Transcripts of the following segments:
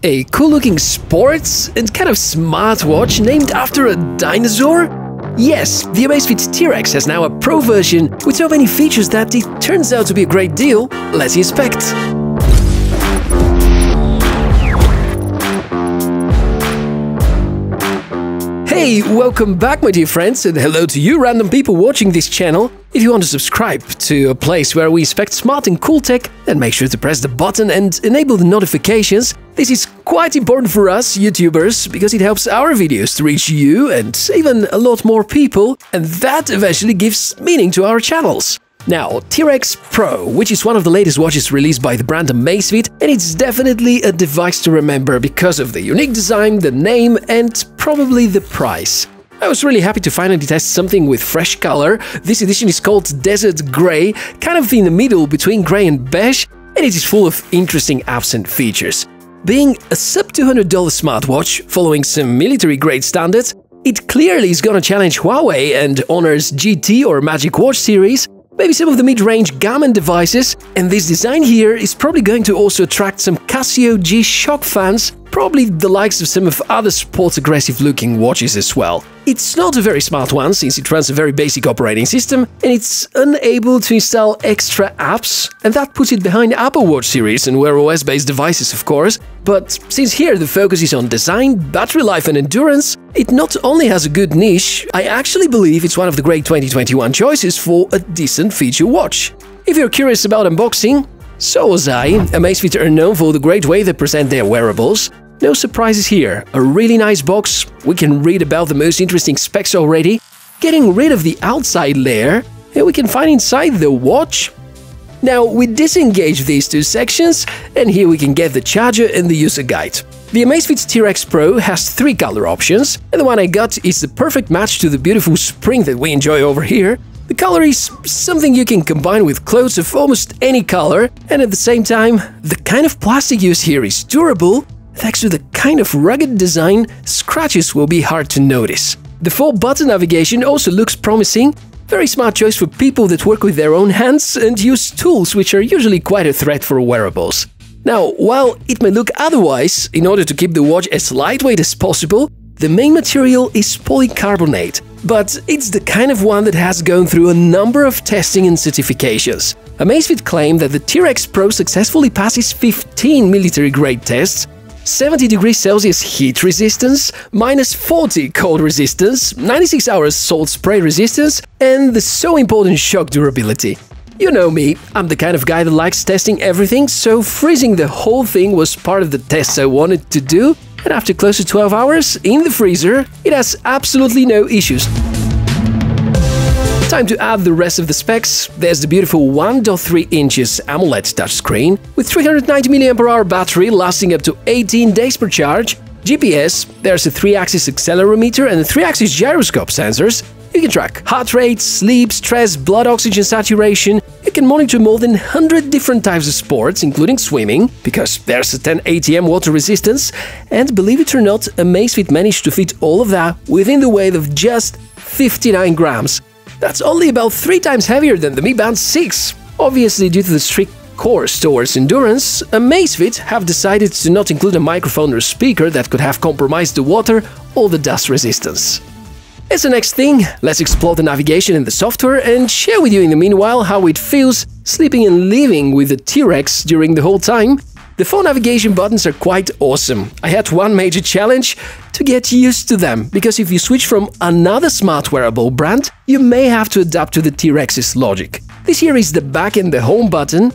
A cool-looking sports and kind of smartwatch named after a dinosaur? Yes, the Amazfit T-Rex has now a Pro version with so many features that it turns out to be a great deal. Let's inspect. Hey, welcome back my dear friends, and hello to you random people watching this channel. If you want to subscribe to a place where we inspect smart and cool tech, then make sure to press the button and enable the notifications. This is quite important for us YouTubers because it helps our videos to reach you and even a lot more people, and that eventually gives meaning to our channels. Now, T-Rex Pro, which is one of the latest watches released by the brand Amazfit, and it's definitely a device to remember because of the unique design, the name, and probably the price. I was really happy to finally test something with fresh color. This edition is called Desert Grey, kind of in the middle between grey and beige, and it is full of interesting apps and features. Being a sub-$200 smartwatch, following some military-grade standards, it clearly is gonna challenge Huawei and Honor's GT or Magic Watch series, maybe some of the mid-range Garmin devices, and this design here is probably going to also attract some Casio G-Shock fans, probably the likes of some of other sports-aggressive-looking watches as well. It's not a very smart one since it runs a very basic operating system and it's unable to install extra apps, and that puts it behind Apple Watch series and Wear OS-based devices of course. But since here the focus is on design, battery life and endurance, it not only has a good niche, I actually believe it's one of the great 2021 choices for a decent feature watch. If you're curious about unboxing, so was I. Amazfit are known for the great way they present their wearables. No surprises here. A really nice box, we can read about the most interesting specs already, getting rid of the outside layer, and we can find inside the watch. Now we disengage these two sections, and here we can get the charger and the user guide. The Amazfit T-Rex Pro has 3 color options, and the one I got is the perfect match to the beautiful spring that we enjoy over here. The color is something you can combine with clothes of almost any color, and at the same time, the kind of plastic used here is durable. Thanks to the kind of rugged design, scratches will be hard to notice. The 4-button navigation also looks promising. Very smart choice for people that work with their own hands and use tools which are usually quite a threat for wearables. Now, while it may look otherwise, in order to keep the watch as lightweight as possible, the main material is polycarbonate, but it's the kind of one that has gone through a number of testing and certifications. Amazfit claim that the T-Rex Pro successfully passes 15 military-grade tests, 70 degrees Celsius heat resistance, -40 cold resistance, 96 hours salt spray resistance, and the so important shock durability. You know me, I'm the kind of guy that likes testing everything, so freezing the whole thing was part of the tests I wanted to do, and after close to 12 hours in the freezer, it has absolutely no issues. Time to add the rest of the specs. There's the beautiful 1.3 inches AMOLED touchscreen with 390 mAh battery lasting up to 18 days per charge. GPS, there's a 3-axis accelerometer and 3-axis gyroscope sensors. You can track heart rate, sleep, stress, blood oxygen saturation. You can monitor more than 100 different types of sports, including swimming, because there's a 10 ATM water resistance. And believe it or not, Amazfit managed to fit all of that within the weight of just 59 grams. That's only about 3 times heavier than the Mi Band 6. Obviously, due to the strict course towards endurance, Amazfit have decided to not include a microphone or speaker that could have compromised the water or the dust resistance. As the next thing, let's explore the navigation and the software and share with you in the meanwhile how it feels sleeping and living with the T-Rex during the whole time. The 4 navigation buttons are quite awesome. I had one major challenge to get used to them, because if you switch from another smart wearable brand, you may have to adapt to the T-Rex's logic. This here is the back and the home button.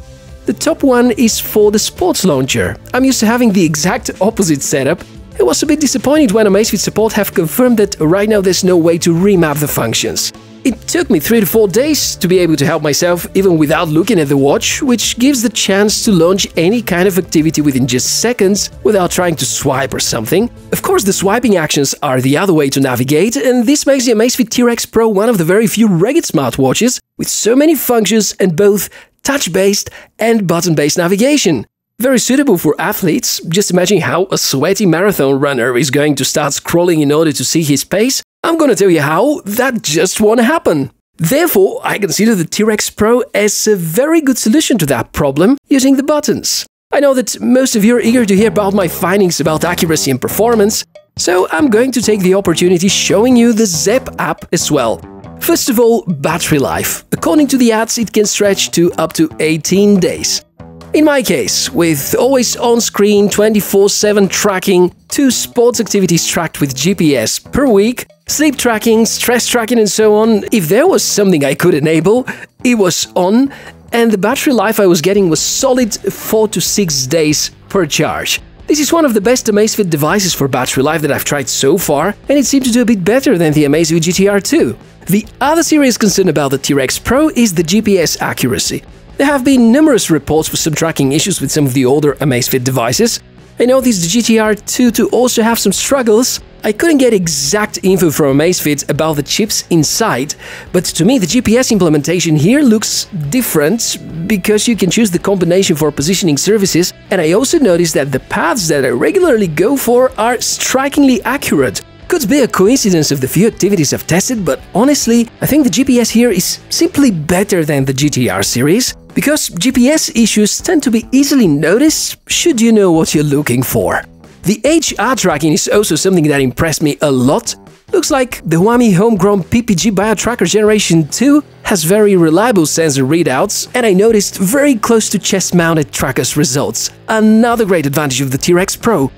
The top one is for the sports launcher. I'm used to having the exact opposite setup. I was a bit disappointed when Amazfit support have confirmed that right now there's no way to remap the functions. It took me 3 to 4 days to be able to help myself even without looking at the watch, which gives the chance to launch any kind of activity within just seconds without trying to swipe or something. Of course, the swiping actions are the other way to navigate, and this makes the Amazfit T-Rex Pro one of the very few rugged smartwatches with so many functions and both touch-based and button-based navigation. Very suitable for athletes. Just imagine how a sweaty marathon runner is going to start scrolling in order to see his pace. I'm gonna tell you how that just won't happen. Therefore, I consider the T-Rex Pro as a very good solution to that problem using the buttons. I know that most of you are eager to hear about my findings about accuracy and performance, so I'm going to take the opportunity showing you the Zepp app as well. First of all, battery life. According to the ads, it can stretch to up to 18 days. In my case, with always on-screen 24/7 tracking, 2 sports activities tracked with GPS per week, sleep tracking, stress tracking and so on, if there was something I could enable, it was on, and the battery life I was getting was solid 4 to 6 days per charge. This is one of the best Amazfit devices for battery life that I've tried so far, and it seemed to do a bit better than the Amazfit GTR 2. The other serious concern about the T-Rex Pro is the GPS accuracy. There have been numerous reports for some tracking issues with some of the older Amazfit devices. I noticed the GTR 2 to also have some struggles. I couldn't get exact info from Amazfit about the chips inside, but to me the GPS implementation here looks different because you can choose the combination for positioning services, and I also noticed that the paths that I regularly go for are strikingly accurate. Could be a coincidence of the few activities I've tested, but honestly, I think the GPS here is simply better than the GTR series, because GPS issues tend to be easily noticed should you know what you're looking for. The HR tracking is also something that impressed me a lot. Looks like the Huami homegrown PPG BioTracker Generation 2 has very reliable sensor readouts, and I noticed very close to chest-mounted trackers results. Another great advantage of the T-Rex Pro.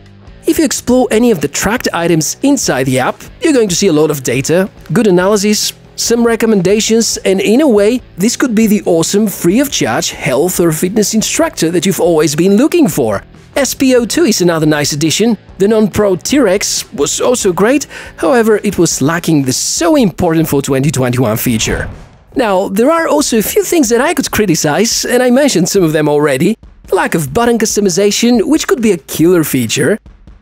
If you explore any of the tracked items inside the app, you're going to see a lot of data, good analysis, some recommendations, and in a way, this could be the awesome free-of-charge health or fitness instructor that you've always been looking for. SPO2 is another nice addition. The non-Pro T-Rex was also great, however, it was lacking the so important for 2021 feature. Now, there are also a few things that I could criticize, and I mentioned some of them already. The lack of button customization, which could be a killer feature.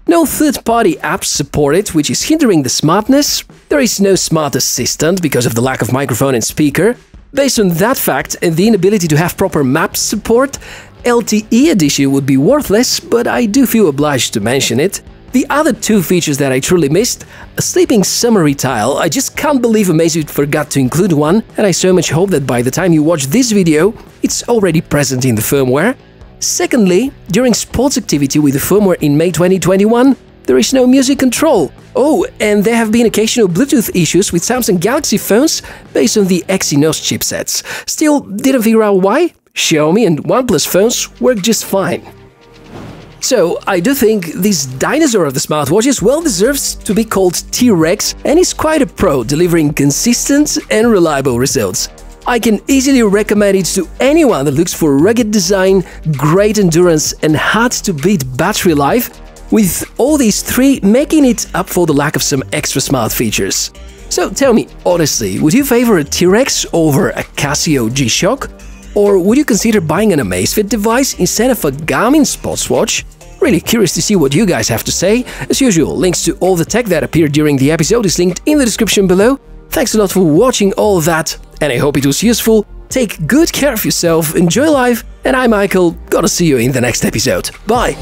No third-party apps supported, which is hindering the smartness. There is no smart assistant because of the lack of microphone and speaker. Based on that fact and the inability to have proper maps support, LTE edition would be worthless, but I do feel obliged to mention it. The other 2 features that I truly missed: a sleeping summary tile. I just can't believe Amazfit forgot to include one, and I so much hope that by the time you watch this video, it's already present in the firmware. Secondly, during sports activity with the firmware in May 2021, there is no music control. Oh, and there have been occasional Bluetooth issues with Samsung Galaxy phones based on the Exynos chipsets. Still didn't figure out why? Xiaomi and OnePlus phones work just fine. So, I do think this dinosaur of the smartwatches well deserves to be called T-Rex, and is quite a pro, delivering consistent and reliable results. I can easily recommend it to anyone that looks for rugged design, great endurance and hard-to-beat battery life, with all these 3 making it up for the lack of some extra smart features. So tell me, honestly, would you favor a T-Rex over a Casio G-Shock? Or would you consider buying an Amazfit device instead of a Garmin sports watch? Really curious to see what you guys have to say. As usual, links to all the tech that appeared during the episode is linked in the description below. Thanks a lot for watching all of that, and I hope it was useful. Take good care of yourself, enjoy life, and I'm Michael, gonna see you in the next episode. Bye!